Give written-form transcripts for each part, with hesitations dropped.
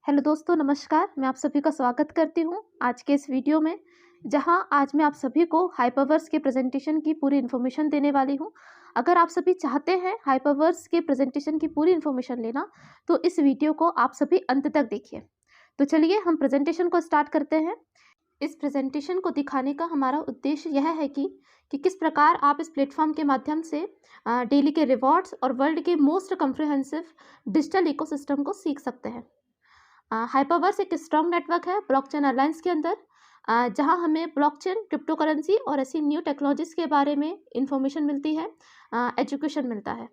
Hello दोस्तों, नमस्कार। मैं आप सभी का स्वागत करती हूँ आज के इस वीडियो में, जहाँ आज मैं आप सभी को हाइपरवर्स के प्रेजेंटेशन की पूरी इन्फॉर्मेशन देने वाली हूँ। अगर आप सभी चाहते हैं हाइपरवर्स के प्रेजेंटेशन की पूरी इन्फॉर्मेशन लेना, तो इस वीडियो को आप सभी अंत तक देखिए। तो चलिए हम प्रेजेंटेशन को स्टार्ट करते हैं। इस प्रेजेंटेशन को दिखाने का हमारा उद्देश्य यह है कि किस प्रकार आप इस प्लेटफॉर्म के माध्यम से डेली के रिवॉर्ड्स और वर्ल्ड के मोस्ट कम्प्रिहेंसिव डिजिटल इकोसिस्टम को सीख सकते हैं। हाइपरवर्स एक स्ट्रॉन्ग नेटवर्क है ब्लॉकचेन अलायंस के अंदर, जहां हमें ब्लॉकचेन, क्रिप्टो करेंसी और ऐसी न्यू टेक्नोलॉजीज के बारे में इंफॉर्मेशन मिलती है, एजुकेशन मिलता है।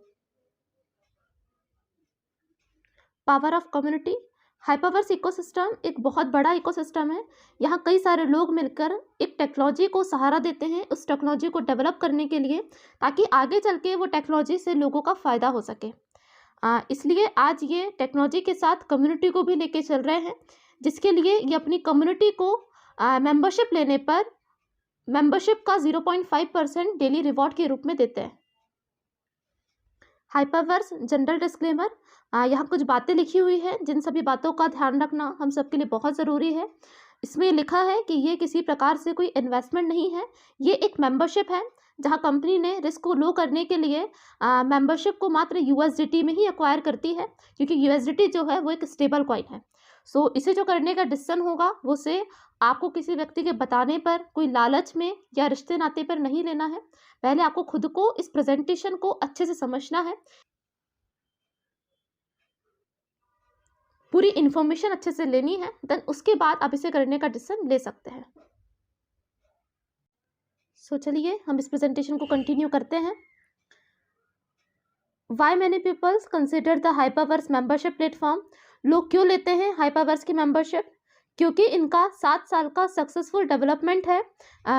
Power of community. Hyperverse ecosystem एक बहुत बड़ा इकोसिस्टम है। यहाँ कई सारे लोग मिलकर एक टेक्नोलॉजी को सहारा देते हैं उस टेक्नोलॉजी को डेवलप करने के लिए, ताकि आगे चल के वो टेक्नोलॉजी से लोगों का फ़ायदा हो सके। इसलिए आज ये टेक्नोलॉजी के साथ कम्युनिटी को भी लेके चल रहे हैं, जिसके लिए ये अपनी कम्युनिटी को मेंबरशिप लेने पर मेंबरशिप का 0.5% डेली रिवॉर्ड के रूप में देते हैं। Hyperverse general disclaimer. यहाँ कुछ बातें लिखी हुई है जिन सभी बातों का ध्यान रखना हम सबके लिए बहुत ज़रूरी है। इसमें लिखा है कि ये किसी प्रकार से कोई इन्वेस्टमेंट नहीं है, ये एक मेंबरशिप है, जहां कंपनी ने रिस्क को लो करने के लिए मेंबरशिप को मात्र यूएसडीटी में ही एक्वायर करती है, क्योंकि यूएसडीटी जो है वो एक स्टेबल कॉइन है। सो इसे जो करने का डिसीजन होगा वो से आपको किसी व्यक्ति के बताने पर, कोई लालच में या रिश्ते नाते पर नहीं लेना है। पहले आपको खुद को इस प्रेजेंटेशन को अच्छे से समझना है, पूरी इन्फॉर्मेशन अच्छे से लेनी है, देन उसके बाद आप इसे करने का डिसीजन ले सकते हैं। सो चलिए हम इस प्रेजेंटेशन को कंटिन्यू करते हैं। Why many peoples consider the Hyperverse membership platform. लोग क्यों लेते हैं हाइपरवर्स की मेंबरशिप? क्योंकि इनका 7 साल का सक्सेसफुल डेवलपमेंट है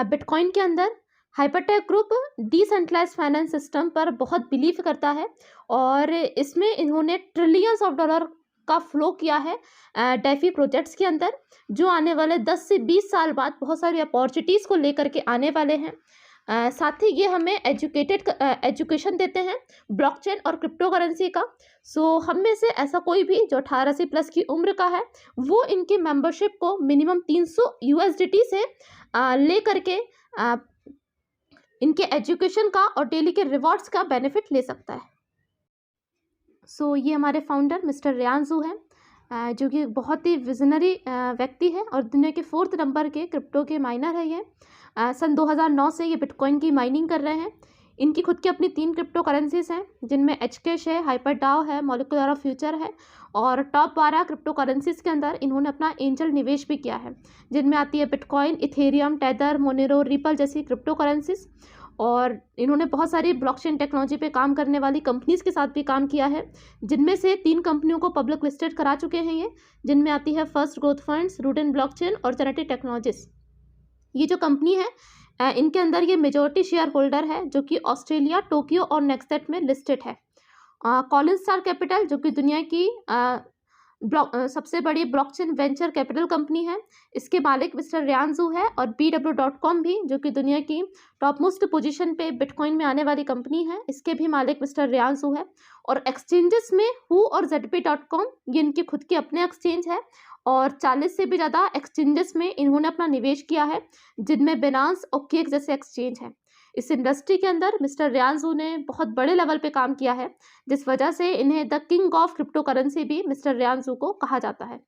बिटकॉइन के अंदर। हाइपरटेक ग्रुप डिसेंट्रलाइज्ड फाइनेंस सिस्टम पर बहुत बिलीव करता है और इसमें इन्होंने ट्रिलियंस ऑफ डॉलर का फ्लो किया है डेफी प्रोजेक्ट्स के अंदर, जो आने वाले 10 से 20 साल बाद बहुत सारी अपॉर्चुनिटीज़ को लेकर के आने वाले हैं। साथ ही ये हमें एजुकेशन देते हैं ब्लॉकचेन और क्रिप्टो करेंसी का। सो हम में से ऐसा कोई भी जो 18 से प्लस की उम्र का है, वो इनकी मेंबरशिप को मिनिमम 300 यूएसडीटी से ले करके इनके एजुकेशन का और डेली के रिवॉर्ड्स का बेनिफिट ले सकता है। सो ये हमारे फाउंडर मिस्टर रेयांजू हैं, जो कि बहुत ही विजनरी व्यक्ति है और दुनिया के 4th नंबर के क्रिप्टो के माइनर है। ये सन 2009 से ये बिटकॉइन की माइनिंग कर रहे हैं। इनकी खुद की अपनी 3 क्रिप्टो करेंसीज हैं, जिनमें एचकेश है, हाइपरडाओ है, मॉलिक्यूलर ऑफ फ्यूचर है। और टॉप 12 क्रिप्टो करेंसीज के अंदर इन्होंने अपना एंजल निवेश भी किया है, जिनमें आती है bitcoin, Ethereum, tether, Monero, ripple जैसी क्रिप्टो करेंसीज। और इन्होंने बहुत सारी ब्लॉकचेन टेक्नोलॉजी पे काम करने वाली कंपनीज के साथ भी काम किया है, जिनमें से 3 कंपनियों को पब्लिक लिस्टेड करा चुके हैं ये, जिनमें आती है फर्स्ट ग्रोथ फंड्स, रूडेन ब्लॉकचेन और जेनेटिक टेक्नोलॉजीज। ये जो कंपनी है इनके अंदर ये मेजॉरिटी शेयर होल्डर है, जो कि ऑस्ट्रेलिया, टोक्यो और नेक्सटेट में लिस्टेड है। कॉलिन स्टार कैपिटल, जो कि दुनिया की सबसे बड़ी ब्लॉकचेन वेंचर कैपिटल कंपनी है, इसके मालिक मिस्टर रेयांजू है। और BW.com भी, जो कि दुनिया की टॉप मोस्ट पोजीशन पे बिटकॉइन में आने वाली कंपनी है, इसके भी मालिक मिस्टर रेयांजू है। और एक्सचेंजेस में हु और ZP.com, ये इनके खुद के अपने एक्सचेंज है और 40 से भी ज़्यादा एक्सचेंजेस में इन्होंने अपना निवेश किया है, जिनमें बिनांस और केक जैसे एक्सचेंज हैं। इस इंडस्ट्री के अंदर मिस्टर रेयांजू ने बहुत बड़े लेवल पे काम किया है, जिस वजह से इन्हें the king of crypto currency भी मिस्टर रेयांजू को कहा जाता है।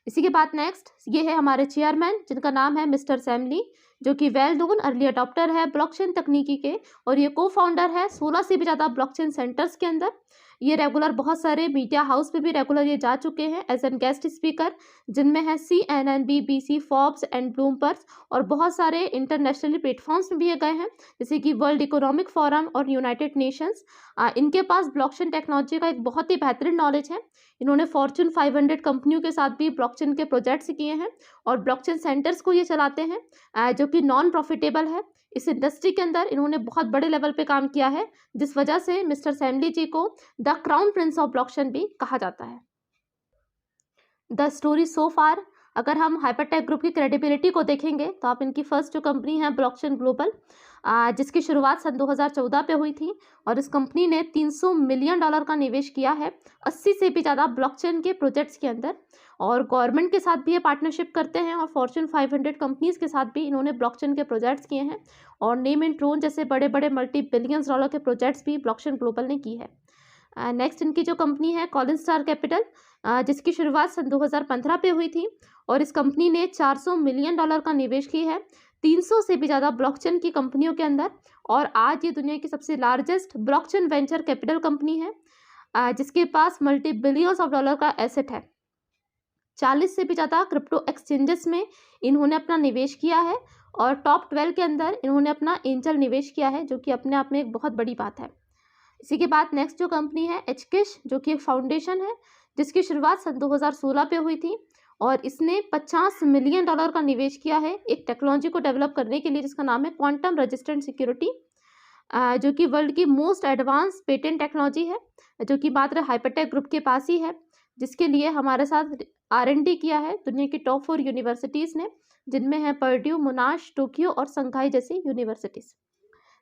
इसी के बाद नेक्स्ट ये है हमारे चेयरमैन, जिनका नाम है मिस्टर सैम ली, जो कि वेल नोन अर्ली अडॉप्टर है ब्लॉकचेन तकनीकी के, और ये को फाउंडर है 16 से भी ज़्यादा ब्लॉकचेन सेंटर्स के अंदर। ये रेगुलर बहुत सारे मीडिया हाउस पे भी रेगुलर ये जा चुके हैं एज एन गेस्ट स्पीकर, जिनमें है CNN, BBC, Forbes and Bloomberg, और बहुत सारे इंटरनेशनली प्लेटफॉर्म्स में भी ये गए हैं, जैसे कि वर्ल्ड इकोनॉमिक फोरम और यूनाइटेड नेशंस। इनके पास ब्लॉकचेन टेक्नोलॉजी का एक बहुत ही बेहतरीन नॉलेज है। इन्होंने फॉर्च्यून 500 कंपनियों के साथ भी ब्लॉकचेन के प्रोजेक्ट्स किए हैं और ब्लॉकचेन सेंटर्स को ये चलाते हैं, जो कि नॉन प्रॉफिटेबल है। इस इंडस्ट्री के अंदर इन्होंने बहुत बड़े लेवल पे काम किया है, जिस वजह से मिस्टर सैम ली जी को the crown Prince of blockchain भी कहा जाता है। द स्टोरी सो फार। अगर हम हाइपरटेक ग्रुप की क्रेडिबिलिटी को देखेंगे तो आप इनकी फर्स्ट जो कंपनी है ब्लॉकचेन ग्लोबल, जिसकी शुरुआत सन 2014 पे हुई थी और इस कंपनी ने $300 मिलियन का निवेश किया है 80 से भी ज़्यादा ब्लॉकचेन के प्रोजेक्ट्स के अंदर। और गवर्नमेंट के साथ भी ये पार्टनरशिप करते हैं और फॉर्च्यून 500 कंपनीज के साथ भी इन्होंने ब्लॉकचेन के प्रोजेक्ट्स किए हैं और नेम एंड ट्रोन जैसे बड़े बड़े मल्टी बिलियंस डॉलर के प्रोजेक्ट्स भी ब्लॉकचेन ग्लोबल ने की है। नेक्स्ट इनकी जो कंपनी है कॉलिन स्टार कैपिटल, जिसकी शुरुआत सन 2015 पे हुई थी और इस कंपनी ने $400 मिलियन का निवेश किया है 300 से भी ज़्यादा ब्लॉकचेन की कंपनियों के अंदर। और आज ये दुनिया की सबसे largest blockchain venture capital company है, जिसके पास मल्टी बिलियंस ऑफ डॉलर का एसेट है। 40 से भी ज़्यादा क्रिप्टो एक्सचेंजेस में इन्होंने अपना निवेश किया है और टॉप 12 के अंदर इन्होंने अपना एंजल निवेश किया है, जो कि अपने आप में एक बहुत बड़ी बात है। इसी के बाद नेक्स्ट जो कंपनी है एचकिश, जो कि एक फाउंडेशन है जिसकी शुरुआत सन 2016 पे हुई थी और इसने $50 मिलियन का निवेश किया है एक टेक्नोलॉजी को डेवलप करने के लिए जिसका नाम है क्वांटम रेजिस्टेंट सिक्योरिटी, जो कि वर्ल्ड की मोस्ट एडवांस पेटेंट टेक्नोलॉजी है, जो कि मात्र हाइपरटेक ग्रुप के पास ही है, जिसके लिए हमारे साथ R&D किया है दुनिया की टॉप 4 यूनिवर्सिटीज़ ने, जिनमें है पर्ड्यू, मोनाश, टोक्यो और संघाई जैसी यूनिवर्सिटीज़।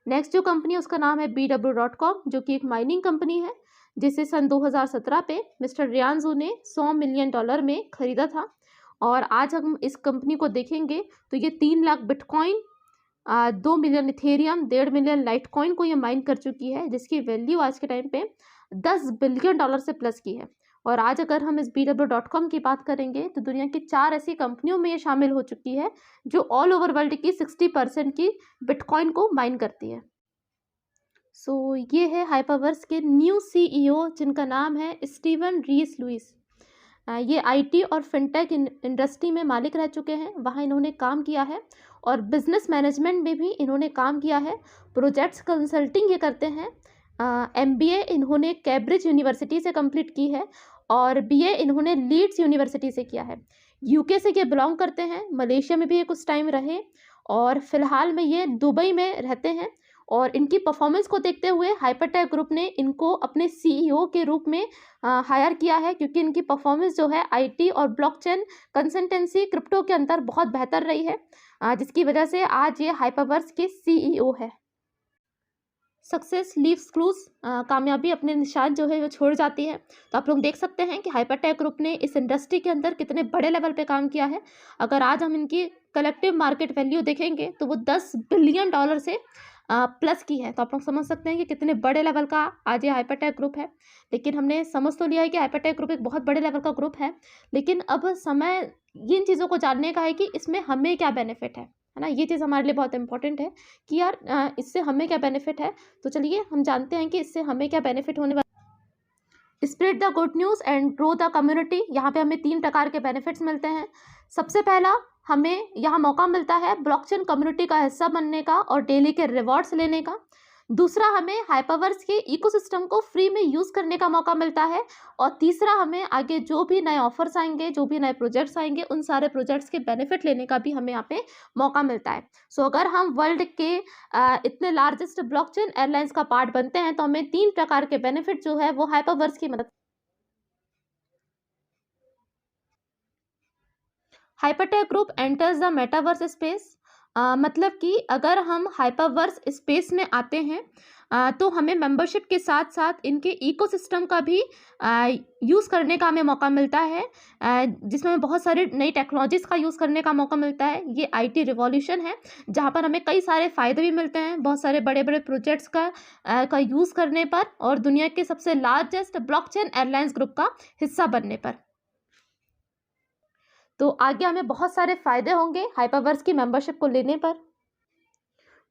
नेक्स्ट जो कंपनी है उसका नाम है BW.com, जो कि एक माइनिंग कंपनी है जिसे सन 2017 पे मिस्टर रियांजू ने $100 मिलियन में खरीदा था। और आज हम इस कंपनी को देखेंगे तो ये 3 lakh bitcoin, 2 million Ethereum, 1.5 million Litecoin को ये माइन कर चुकी है, जिसकी वैल्यू आज के टाइम पे $10 बिलियन से प्लस की है। और आज अगर हम इस BW.com की बात करेंगे तो दुनिया की 4 ऐसी कंपनियों में ये शामिल हो चुकी है जो ऑल ओवर वर्ल्ड की 60% की बिटकॉइन को माइन करती है। सो ये है हाइपरवर्स के न्यू CEO, जिनका नाम है स्टीवन रीस लुइस। ये IT और फिनटेक इंडस्ट्री में मालिक रह चुके हैं, वहाँ इन्होंने काम किया है और बिजनेस मैनेजमेंट में भी इन्होंने काम किया है, प्रोजेक्ट्स कंसल्टिंग ये करते हैं। MBA इन्होंने कैम्ब्रिज यूनिवर्सिटी से कंप्लीट की है और BA इन्होंने लीड्स यूनिवर्सिटी से किया है। UK से ये बिलोंग करते हैं, मलेशिया में भी ये कुछ टाइम रहे और फिलहाल में ये दुबई में रहते हैं। और इनकी परफॉर्मेंस को देखते हुए हाइपरटेक ग्रुप ने इनको अपने CEO के रूप में हायर किया है, क्योंकि इनकी परफॉर्मेंस जो है IT और ब्लॉकचेन कंसल्टेंसी क्रिप्टो के अंदर बहुत बेहतर रही है, जिसकी वजह से आज ये हाइपरवर्स के CEO है। सक्सेस लीव्स क्लूज, कामयाबी अपने निशान जो है वो छोड़ जाती है। तो आप लोग देख सकते हैं कि हाइपरटेक ग्रुप ने इस इंडस्ट्री के अंदर कितने बड़े लेवल पे काम किया है। अगर आज हम इनकी कलेक्टिव मार्केट वैल्यू देखेंगे तो वो $10 बिलियन से प्लस की है। तो आप लोग समझ सकते हैं कि कितने बड़े लेवल का आज ये हाइपरटेक ग्रुप है। लेकिन हमने समझ तो लिया है कि हाइपरटेक ग्रुप एक बहुत बड़े लेवल का ग्रुप है, लेकिन अब समय इन चीज़ों को जानने का है कि इसमें हमें क्या बेनिफिट है ना। ये चीज़ हमारे लिए बहुत इंपॉर्टेंट है कि यार इससे हमें क्या बेनिफिट है। तो चलिए हम जानते हैं कि इससे हमें क्या बेनिफिट होने वाला। Spread the good news and grow the community, यहाँ पे हमें 3 प्रकार के बेनिफिट्स मिलते हैं। सबसे पहला, हमें यहाँ मौका मिलता है ब्लॉकचेन कम्युनिटी का हिस्सा बनने का और डेली के रिवॉर्ड्स लेने का। दूसरा, हमें हाइपरवर्स के इकोसिस्टम को फ्री में यूज़ करने का मौका मिलता है। और तीसरा, हमें आगे जो भी नए ऑफर्स आएंगे, जो भी नए प्रोजेक्ट्स आएंगे, उन सारे प्रोजेक्ट्स के बेनिफिट लेने का भी हमें यहाँ पे मौका मिलता है। सो अगर हम वर्ल्ड के इतने लार्जेस्ट ब्लॉकचेन एयरलाइंस का पार्ट बनते हैं तो हमें 3 प्रकार के बेनिफिट जो है वो हाइपरवर्स की मदद। Hypertech group enters the metaverse space, मतलब कि अगर हम हाइपरवर्स स्पेस में आते हैं तो हमें मेंबरशिप के साथ साथ इनके इकोसिस्टम का भी यूज़ करने का हमें मौका मिलता है, जिसमें हमें बहुत सारी नई टेक्नोलॉजीज़ का यूज़ करने का मौका मिलता है। ये IT रिवॉल्यूशन है जहाँ पर हमें कई सारे फ़ायदे भी मिलते हैं, बहुत सारे बड़े बड़े प्रोजेक्ट्स का यूज़ करने पर और दुनिया के सबसे लार्जेस्ट ब्लॉकचेन एयरलाइंस ग्रुप का हिस्सा बनने पर। तो आगे हमें बहुत सारे फ़ायदे होंगे हाइपरवर्स की मेंबरशिप को लेने पर।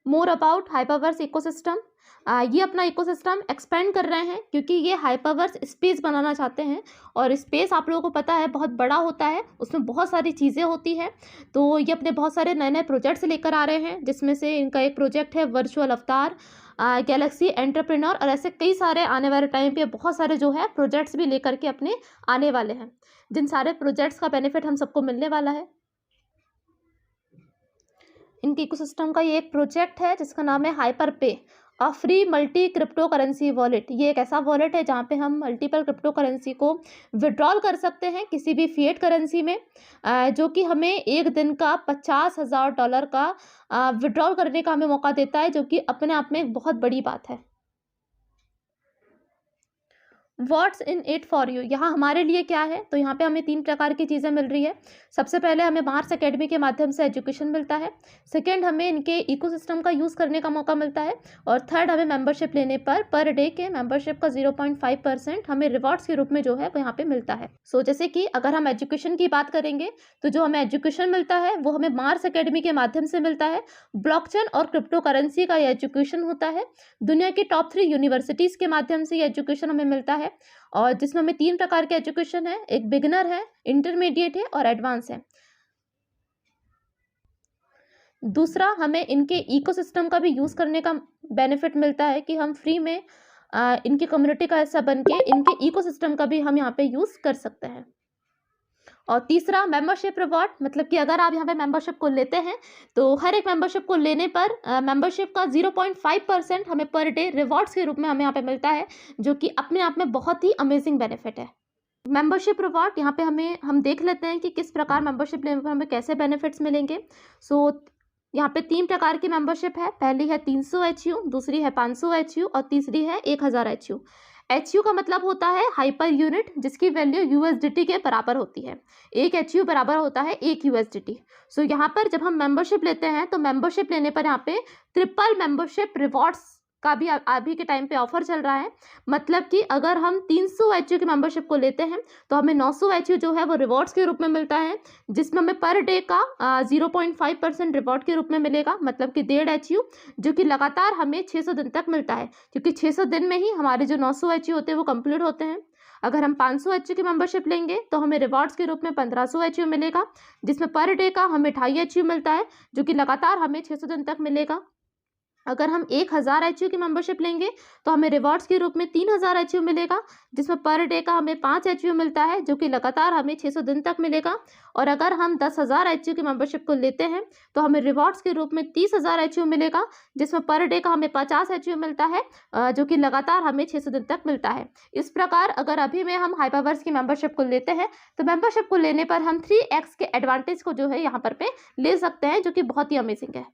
मोर अबाउट हाइपरवर्स इकोसिस्टम, ये अपना इकोसिस्टम एक्सपेंड कर रहे हैं क्योंकि ये हाइपरवर्स स्पेस बनाना चाहते हैं और स्पेस आप लोगों को पता है बहुत बड़ा होता है, उसमें बहुत सारी चीज़ें होती हैं। तो ये अपने बहुत सारे नए नए प्रोजेक्ट्स लेकर आ रहे हैं, जिसमें से इनका एक प्रोजेक्ट है वर्चुअल अवतार, गैलेक्सी एंटरप्रेन्योर, और ऐसे कई सारे आने वाले टाइम पे बहुत सारे जो है प्रोजेक्ट्स भी लेकर के अपने आने वाले हैं, जिन सारे प्रोजेक्ट्स का बेनिफिट हम सबको मिलने वाला है। इनके इकोसिस्टम का ये एक प्रोजेक्ट है जिसका नाम है हाइपर पे, free multi crypto currency wallet, ये एक ऐसा वॉलेट है जहाँ पे हम मल्टीपल क्रिप्टो करेंसी को विड्रॉल कर सकते हैं किसी भी फिएट करेंसी में, जो कि हमें एक दिन का $50,000 का विड्रॉल करने का हमें मौका देता है, जो कि अपने आप में एक बहुत बड़ी बात है। What's in it for you, यहाँ हमारे लिए क्या है, तो यहाँ पे हमें 3 प्रकार की चीज़ें मिल रही है। सबसे पहले हमें मार्स एकेडमी के माध्यम से एजुकेशन मिलता है। सेकंड, हमें इनके इकोसिस्टम का यूज़ करने का मौका मिलता है। और थर्ड, हमें मेंबरशिप लेने पर डे के मेंबरशिप का 0.5% हमें रिवॉर्ड्स के रूप में जो है वो यहाँ पे मिलता है। जैसे कि अगर हम एजुकेशन की बात करेंगे तो जो हमें एजुकेशन मिलता है वो हमें मार्स एकेडमी के माध्यम से मिलता है। ब्लॉकचेन और क्रिप्टो करेंसी का ये एजुकेशन होता है। दुनिया की टॉप 3 यूनिवर्सिटीज़ के माध्यम से ये एजुकेशन हमें मिलता है, और जिसमें हमें 3 प्रकार के एजुकेशन है, एक बिगिनर है, इंटरमीडिएट है और एडवांस है। दूसरा, हमें इनके इकोसिस्टम का भी यूज़ करने का बेनिफिट मिलता है कि हम फ्री में इनकी कम्युनिटी का हिस्सा बन के इनके इकोसिस्टम का भी हम यहाँ पे यूज़ कर सकते हैं। और तीसरा, मेंबरशिप रिवॉर्ड, मतलब कि अगर आप यहाँ पे मेंबरशिप को लेते हैं तो हर एक मेंबरशिप को लेने पर मेंबरशिप का 0.5% हमें पर डे रिवॉर्ड्स के रूप में हमें यहाँ पे मिलता है, जो कि अपने आप में बहुत ही अमेजिंग बेनिफिट है। मेंबरशिप रिवॉर्ड, यहाँ पे हम देख लेते हैं कि किस प्रकार मेंबरशिप लेने पर हमें कैसे बेनिफिट्स मिलेंगे। यहाँ पे 3 प्रकार की मेंबरशिप है। पहली है 300 HU, दूसरी है 500 HU और तीसरी है 1000 HU। HU का मतलब होता है हाइपर यूनिट, जिसकी वैल्यू USDT के बराबर होती है। 1 HU बराबर होता है 1 USDT। यहाँ पर जब हम मेंबरशिप लेते हैं तो मेंबरशिप लेने पर यहाँ पे ट्रिपल मेंबरशिप रिवॉर्ड्स का भी अभी के टाइम पे ऑफर चल रहा है। मतलब कि अगर हम 300 HU की मेंबरशिप को लेते हैं तो हमें 900 HU जो है वो रिवॉर्ड्स के रूप में मिलता है, जिसमें हमें पर डे का 0.5% रिवॉर्ड के रूप में मिलेगा, मतलब कि 1.5 HU, जो कि लगातार हमें 600 दिन तक मिलता है, क्योंकि 600 दिन में ही हमारे जो 900 HU होते हैं वो कंप्लीट होते हैं। अगर हम 500 HU की मेंबरशिप लेंगे तो हमें रिवॉर्ड्स के रूप में 1500 HU मिलेगा, जिसमें पर डे का हमें 2.5 HU मिलता है, जो कि लगातार हमें 600 दिन तक मिलेगा। अगर हम 1000 HU की मेंबरशिप लेंगे तो हमें रिवॉर्ड्स के रूप में 3000 HU मिलेगा, जिसमें पर डे का हमें 5 HU मिलता है, जो कि लगातार हमें 600 दिन तक मिलेगा। और अगर हम 10,000 HU की मेंबरशिप को लेते हैं तो हमें रिवॉर्ड्स के रूप में 30,000 HU मिलेगा, जिसमें पर डे का हमें 50 HU मिलता है, जो कि लगातार हमें 600 दिन तक मिलता है। इस प्रकार अगर अभी में हम हाइपावर्स की मेंबरशिप को लेते हैं तो मेंबरशिप को लेने पर हम 3x के एडवांटेज को जो है यहाँ पर पे ले सकते हैं, जो कि बहुत ही अमेजिंग है।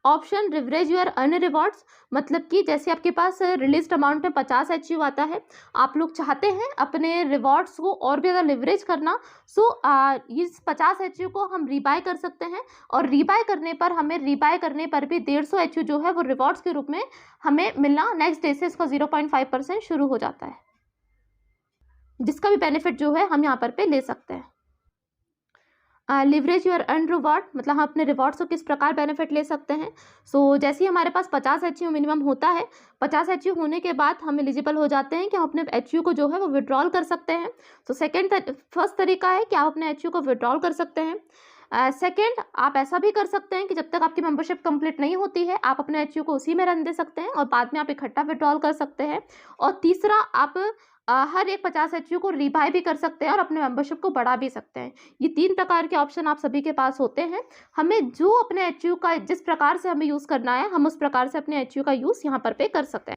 ऑप्शन रिवरेज योर अर्न रिवॉर्ड्स, मतलब कि जैसे आपके पास रिलीज्ड अमाउंट में 50 HU आता है, आप लोग चाहते हैं अपने रिवॉर्ड्स को और भी ज़्यादा लिवरेज करना, इस 50 HU को हम रीबाय कर सकते हैं, और रीबाय करने पर भी 150 HU जो है वो रिवॉर्ड्स के रूप में हमें मिलना नेक्स्ट डे से इसका 0.5% शुरू हो जाता है, जिसका भी बेनिफिट जो है हम यहाँ पर पे ले सकते हैं। लिवरेज योर अर्न रिवॉर्ड, मतलब हम अपने रिवॉर्ड्स को किस प्रकार बेनिफिट ले सकते हैं। जैसे ही हमारे पास 50 HU मिनिमम होता है, 50 HU होने के बाद हम एलिजिबल हो जाते हैं कि हम अपने HU को जो है वो विड्रॉल कर सकते हैं। फर्स्ट तरीका है कि आप अपने HU को विड्रॉल कर सकते हैं। सेकेंड, आप ऐसा भी कर सकते हैं कि जब तक आपकी मेंबरशिप कंप्लीट नहीं होती है आप अपने HU को उसी में रन दे सकते हैं और बाद में आप इकट्ठा विड्रॉल कर सकते हैं। और तीसरा, आप हर एक 50 HU को रीबाय भी कर सकते हैं और अपने मेंबरशिप को बढ़ा भी सकते हैं। ये 3 प्रकार के ऑप्शन आप सभी के पास होते हैं। हमें जो अपने HU का जिस प्रकार से हमें यूज़ करना है, हम उस प्रकार से अपने HU का यूज़ यहाँ पर पे कर सकते हैं।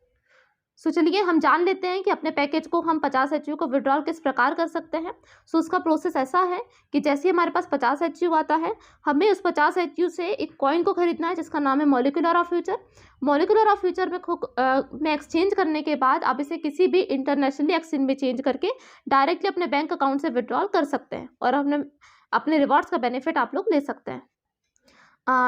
चलिए हम जान लेते हैं कि अपने पैकेज को हम 50 HU को विड्रॉल किस प्रकार कर सकते हैं। उसका प्रोसेस ऐसा है कि जैसे हमारे पास 50 HU आता है, हमें उस 50 HU से एक कॉइन को खरीदना है जिसका नाम है molecular of future. Molecular of future में एक्सचेंज करने के बाद आप इसे किसी भी इंटरनेशनली एक्सचेंज में चेंज करके डायरेक्टली अपने बैंक अकाउंट से विड्रॉल कर सकते हैं और अपने रिवॉर्ड्स का बेनिफिट आप लोग ले सकते हैं।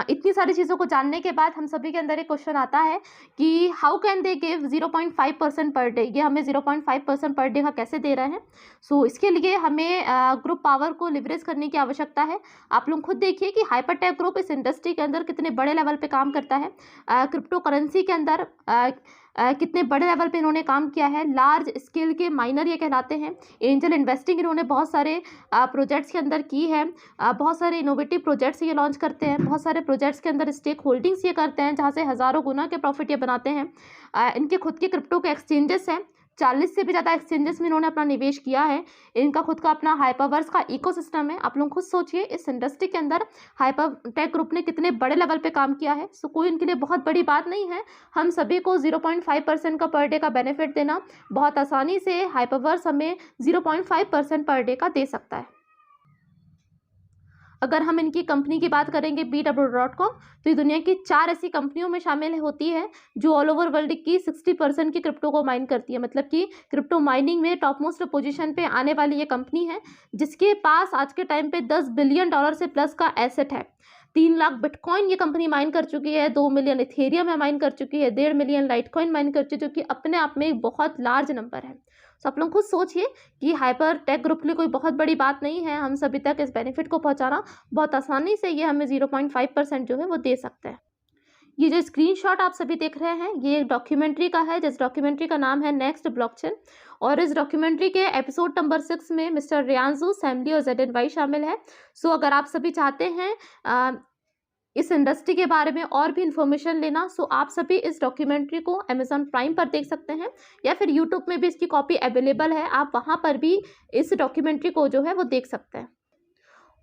इतनी सारी चीज़ों को जानने के बाद हम सभी के अंदर एक क्वेश्चन आता है कि how can they give 0.5% per day, ये हमें 0.5% पर डे का कैसे दे रहे हैं। इसके लिए हमें ग्रुप पावर को लिवरेज करने की आवश्यकता है। आप लोग खुद देखिए कि हाइपरटेक ग्रुप इस इंडस्ट्री के अंदर कितने बड़े लेवल पे काम करता है, क्रिप्टो करेंसी के अंदर कितने बड़े लेवल पे इन्होंने काम किया है। लार्ज स्केल के माइनर ये कहलाते हैं। एंजल इन्वेस्टिंग इन्होंने बहुत सारे प्रोजेक्ट्स के अंदर की है, बहुत सारे इनोवेटिव प्रोजेक्ट्स ये लॉन्च करते हैं, बहुत सारे प्रोजेक्ट्स के अंदर स्टेक होल्डिंग्स ये करते हैं जहाँ से हज़ारों गुना के प्रॉफिट ये बनाते हैं। इनके खुद के क्रिप्टो के एक्सचेंजेस हैं, 40 से भी ज़्यादा एक्सचेंजेस में इन्होंने अपना निवेश किया है। इनका खुद का अपना हाइपरवर्स का इकोसिस्टम है। आप लोग खुद सोचिए इस इंडस्ट्री के अंदर हाइपरटेक ग्रुप ने कितने बड़े लेवल पे काम किया है। सो कोई इनके लिए बहुत बड़ी बात नहीं है। हम सभी को 0.5% का पर डे का बेनिफिट देना बहुत आसानी से हाइपरवर्स हमें 0.5% पर डे का दे सकता है। अगर हम इनकी कंपनी की बात करेंगे BW.com, तो ये दुनिया की 4 ऐसी कंपनियों में शामिल होती है जो ऑल ओवर वर्ल्ड की 60% की क्रिप्टो को माइन करती है। मतलब कि क्रिप्टो माइनिंग में टॉप मोस्ट पोजीशन पे आने वाली ये कंपनी है, जिसके पास आज के टाइम पे $10 बिलियन से प्लस का एसेट है। 3 लाख बिटकॉइन ये कंपनी माइन कर चुकी है, 2 मिलियन इथेरियम माइन कर चुकी है, 1.5 मिलियन लाइटकॉइन माइन कर चुकी है, जो कि अपने आप में एक बहुत लार्ज नंबर है। तो आप लोग खुद सोचिए कि हाइपर टेक ग्रुप के लिए कोई बहुत बड़ी बात नहीं है हम सभी तक इस बेनिफिट को पहुंचाना। बहुत आसानी से ये हमें 0.5% जो है वो दे सकते हैं। ये जो स्क्रीनशॉट आप सभी देख रहे हैं ये एक डॉक्यूमेंट्री का है, जिस डॉक्यूमेंट्री का नाम है नेक्स्ट ब्लॉकचेन। और इस डॉक्यूमेंट्री के एपिसोड नंबर 6 में मिस्टर रियांजू, सैमली और ZNY शामिल है। सो अगर आप सभी चाहते हैं इस इंडस्ट्री के बारे में और भी इंफॉर्मेशन लेना, सो आप सभी इस डॉक्यूमेंट्री को Amazon प्राइम पर देख सकते हैं या फिर यूट्यूब में भी इसकी कॉपी अवेलेबल है। आप वहाँ पर भी इस डॉक्यूमेंट्री को जो है वो देख सकते हैं।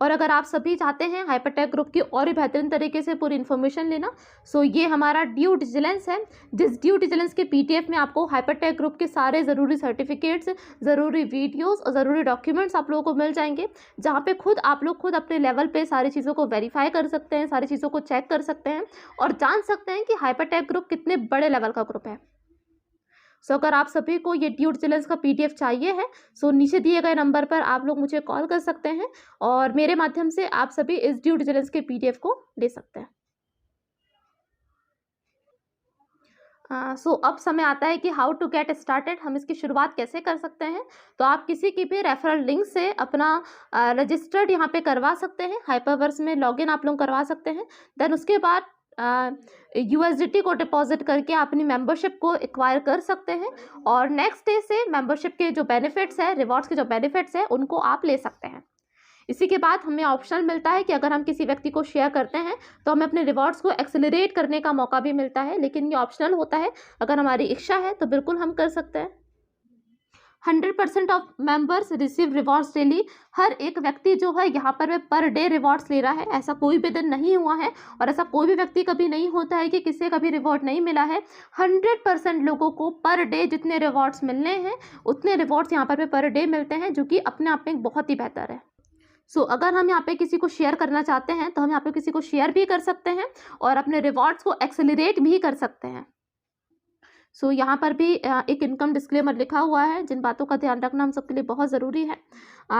और अगर आप सभी चाहते हैं हाइपरटेक ग्रुप की और भी बेहतरीन तरीके से पूरी इन्फॉर्मेशन लेना, सो ये हमारा ड्यू डिलिजेंस है, जिस ड्यू डिलिजेंस के PDF में आपको हाइपरटेक ग्रुप के सारे ज़रूरी सर्टिफिकेट्स, ज़रूरी वीडियोस और ज़रूरी डॉक्यूमेंट्स आप लोगों को मिल जाएंगे, जहाँ पे आप लोग खुद अपने लेवल पे सारी चीज़ों को वेरीफाई कर सकते हैं, सारी चीज़ों को चेक कर सकते हैं और जान सकते हैं कि हाइपरटेक ग्रुप कितने बड़े लेवल का ग्रुप है। सो अगर आप सभी को ये ड्यू डिलिजेंस का PDF चाहिए है, सो नीचे दिए गए नंबर पर आप लोग मुझे कॉल कर सकते हैं और मेरे माध्यम से आप सभी इस ड्यू डिलिजेंस के PDF को ले सकते हैं। सो अब समय आता है कि हाउ टू गेट स्टार्टेड, हम इसकी शुरुआत कैसे कर सकते हैं। तो आप किसी की भी रेफरल लिंक से अपना रजिस्टर्ड यहाँ पे करवा सकते हैं, हाइपरवर्स में लॉगिन आप लोग करवा सकते हैं। देन उसके बाद USDT को डिपॉजिट करके आप अपनी मेंबरशिप को एक्वायर कर सकते हैं और नेक्स्ट डे से मेंबरशिप के जो बेनिफिट्स है, रिवॉर्ड्स के जो बेनिफिट्स है, उनको आप ले सकते हैं। इसी के बाद हमें ऑप्शन मिलता है कि अगर हम किसी व्यक्ति को शेयर करते हैं तो हमें अपने रिवॉर्ड्स को एक्सेलरेट करने का मौका भी मिलता है, लेकिन ये ऑप्शनल होता है। अगर हमारी इच्छा है तो बिल्कुल हम कर सकते हैं। 100% of members receive rewards daily. हर एक व्यक्ति जो है यहाँ पर डे रिवॉर्ड्स ले रहा है। ऐसा कोई भी दिन नहीं हुआ है और ऐसा कोई भी व्यक्ति कभी नहीं होता है कि किसी कभी रिवॉर्ड नहीं मिला है। 100% लोगों को पर डे जितने रिवॉर्ड्स मिलने हैं उतने रिवॉर्ड्स यहाँ पर डे मिलते हैं, जो कि अपने आप में बहुत ही बेहतर है। सो अगर हम यहाँ पे किसी को शेयर करना चाहते हैं तो हम यहाँ पे किसी को शेयर भी कर सकते हैं और अपने रिवॉर्ड्स को एक्सेलरेट भी कर सकते हैं। सो यहाँ पर भी एक इनकम डिस्क्लेमर लिखा हुआ है, जिन बातों का ध्यान रखना हम सबके लिए बहुत ज़रूरी है।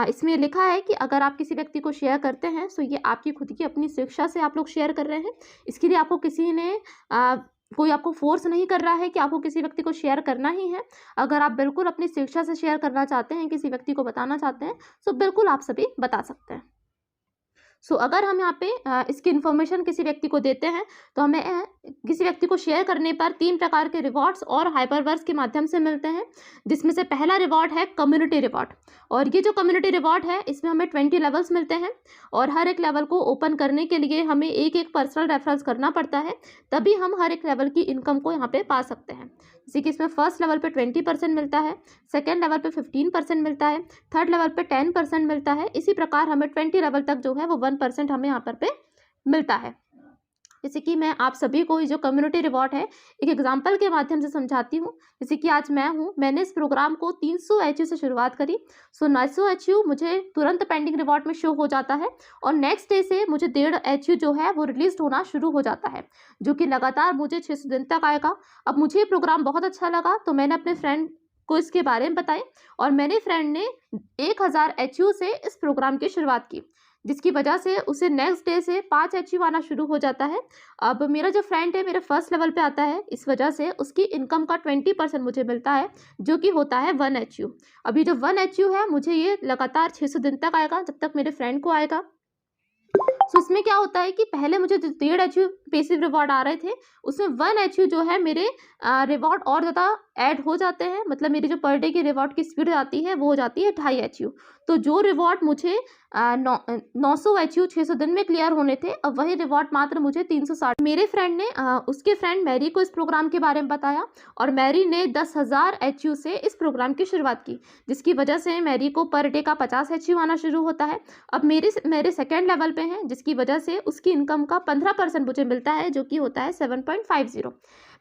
इसमें लिखा है कि अगर आप किसी व्यक्ति को शेयर करते हैं सो ये आपकी खुद की अपनी शिक्षा से आप लोग शेयर कर रहे हैं। इसके लिए आपको किसी ने कोई आपको फोर्स नहीं कर रहा है कि आपको किसी व्यक्ति को शेयर करना ही है। अगर आप बिल्कुल अपनी शिक्षा से शेयर करना चाहते हैं, किसी व्यक्ति को बताना चाहते हैं, सो बिल्कुल आप सभी बता सकते हैं। सो अगर हम यहाँ पे इसकी इन्फॉर्मेशन किसी व्यक्ति को देते हैं तो हमें किसी व्यक्ति को शेयर करने पर 3 प्रकार के रिवॉर्ड्स और हाइपरवर्स के माध्यम से मिलते हैं, जिसमें से पहला रिवॉर्ड है कम्युनिटी रिवॉर्ड। और ये जो कम्युनिटी रिवॉर्ड है इसमें हमें 20 लेवल्स मिलते हैं और हर एक लेवल को ओपन करने के लिए हमें एक पर्सनल रेफरेंस करना पड़ता है, तभी हम हर एक लेवल की इनकम को यहाँ पे पा सकते हैं। जैसे कि इसमें फर्स्ट लेवल पे 20% मिलता है, सेकेंड लेवल पे 15% मिलता है, थर्ड लेवल पे 10% मिलता है। इसी प्रकार हमें 20 लेवल तक जो है वो 1% हमें यहाँ पर मिलता है। जैसे कि मैं आप सभी को ये जो कम्युनिटी रिवॉर्ड है एक एग्जांपल के माध्यम से समझाती हूँ। जैसे कि आज मैंने इस प्रोग्राम को 300 HU से शुरुआत करी। सो 900 HU मुझे तुरंत पेंडिंग रिवॉर्ड में शो हो जाता है और नेक्स्ट डे से मुझे 1.5 HU जो है वो रिलीज होना शुरू हो जाता है, जो कि लगातार मुझे 600 दिन तक आएगा। अब मुझे ये प्रोग्राम बहुत अच्छा लगा तो मैंने अपने फ्रेंड को इसके बारे में बताया और मेरे फ्रेंड ने 1000 HU से इस प्रोग्राम की शुरुआत की, जिसकी वजह से उसे नेक्स्ट डे से 5 HU आना शुरू हो जाता है। अब मेरा जो फ्रेंड है मेरे फर्स्ट लेवल पे आता है, इस वजह से उसकी इनकम का 20% मुझे मिलता है, जो कि होता है 1 HU। अभी जो 1 HU है मुझे ये लगातार 600 दिन तक आएगा, जब तक मेरे फ्रेंड को आएगा। सो इसमें क्या होता है कि पहले मुझे जो 1.5 HU पैसिव रिवॉर्ड आ रहे थे उसमें 1 HU जो है मेरे रिवॉर्ड और ज़्यादा ऐड हो जाते हैं। मतलब मेरी जो पर डे की रिवॉर्ड की स्पीड आती है वो हो जाती है 2.5 HU। तो जो रिवॉर्ड मुझे 900 HU 600 दिन में क्लियर होने थे। अब वही रिवॉर्ड मात्र मुझे 360। मेरे फ्रेंड ने उसके फ्रेंड मैरी को इस प्रोग्राम के बारे में बताया और मैरी ने 10,000 HU से इस प्रोग्राम की शुरुआत की, जिसकी वजह से मैरी को पर डे का 50 HU आना शुरू होता है। अब मेरे सेकेंड लेवल पे हैं, जिसकी वजह से उसकी इनकम का 15% मुझे मिलता है, जो कि होता है 7.50।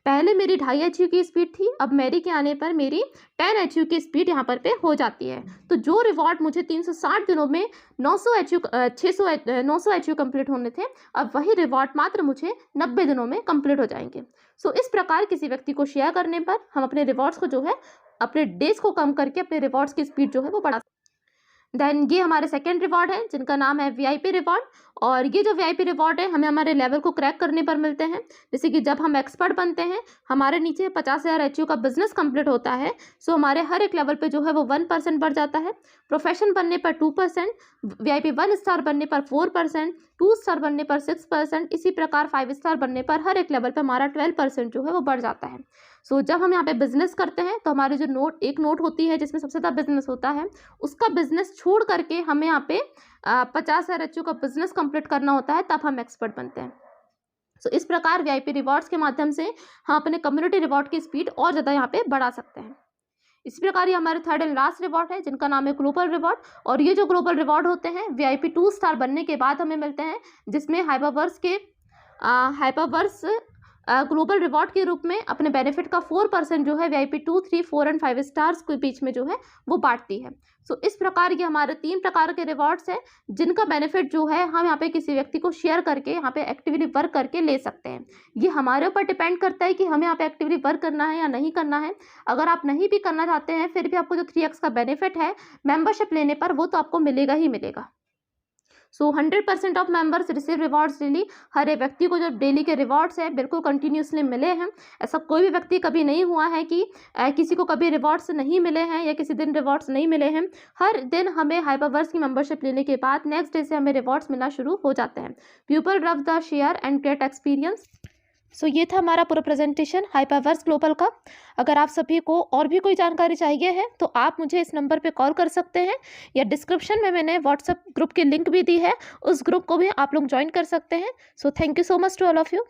पहले मेरी 2.5 HU की स्पीड थी, अब मैरी के आने पर मेरी 10 HU की स्पीड यहाँ पर पे हो जाती है। तो जो रिवॉर्ड मुझे 360 दिनों में 900 HU कंप्लीट होने थे, अब वही रिवॉर्ड मात्र मुझे 90 दिनों में कंप्लीट हो जाएंगे। सो इस प्रकार किसी व्यक्ति को शेयर करने पर हम अपने रिवॉर्ड्स को जो है, अपने डेज को कम करके अपने रिवॉर्ड्स की स्पीड जो है वो बढ़ा। देन ये हमारे सेकेंड रिवॉर्ड है, जिनका नाम है VIP रिवॉर्ड। और ये जो VIP रिवॉर्ड है हमें हमारे लेवल को क्रैक करने पर मिलते हैं। जैसे कि जब हम एक्सपर्ट बनते हैं, हमारे नीचे 50,000 HU का बिजनेस कंप्लीट होता है, सो हमारे हर एक लेवल पे जो है वो 1% बढ़ जाता है। प्रोफेशन बनने पर 2%, VIP 1 स्टार बनने पर 4%, 2 स्टार बनने पर 6%, इसी प्रकार 5 स्टार बनने पर हर एक लेवल पर हमारा 12% जो है वो बढ़ जाता है। सो जब हम यहाँ पे बिजनेस करते हैं तो हमारी जो एक नोट होती है जिसमें सबसे ज़्यादा बिजनेस होता है, उसका बिजनेस छोड़ करके हमें यहाँ पे 50,000 HU का बिजनेस कंप्लीट करना होता है, तब हम एक्सपर्ट बनते हैं। सो इस प्रकार VIP रिवॉर्ड्स के माध्यम से हम अपने कम्युनिटी रिवॉर्ड की स्पीड और ज़्यादा यहाँ पे बढ़ा सकते हैं। इसी प्रकार ये हमारे थर्ड एंड लास्ट रिवॉर्ड है, जिनका नाम है ग्लोबल रिवॉर्ड। और ये जो ग्लोबल रिवॉर्ड होते हैं VIP 2 स्टार बनने के बाद हमें मिलते हैं, जिसमें हाइपरवर्स ग्लोबल रिवॉर्ड के रूप में अपने बेनिफिट का 4% जो है VIP 2, 3, 4 एंड 5 स्टार्स के बीच में जो है वो बांटती है। सो इस प्रकार ये हमारे 3 प्रकार के रिवॉर्ड्स हैं, जिनका बेनिफिट जो है हम यहाँ पे किसी व्यक्ति को शेयर करके यहाँ पे एक्टिवली वर्क करके ले सकते हैं। ये हमारे ऊपर डिपेंड करता है कि हमें यहाँ पे एक्टिवली वर्क करना है या नहीं करना है। अगर आप नहीं भी करना चाहते हैं, फिर भी आपको जो 3x का बेनिफिट है मेंबरशिप लेने पर, वो तो आपको मिलेगा ही मिलेगा। So 100% of members receive rewards daily. हर एक व्यक्ति को जो डेली के रिवॉर्ड्स है बिल्कुल कंटिन्यूसली मिले हैं। ऐसा कोई भी व्यक्ति कभी नहीं हुआ है कि किसी को कभी रिवॉर्ड्स नहीं मिले हैं या किसी दिन रिवॉर्ड्स नहीं मिले हैं। हर दिन हमें हाइपरवर्स की मेंबरशिप लेने के बाद नेक्स्ट डे से हमें रिवॉर्ड्स मिलना शुरू हो जाते हैं। People love the share and great experience. So ये था हमारा पूरा प्रेजेंटेशन हाइपरवर्स ग्लोबल का। अगर आप सभी को और भी कोई जानकारी चाहिए है तो आप मुझे इस नंबर पे कॉल कर सकते हैं, या डिस्क्रिप्शन में मैंने व्हाट्सएप ग्रुप की लिंक भी दी है, उस ग्रुप को भी आप लोग ज्वाइन कर सकते हैं। So thank you so much to all of you.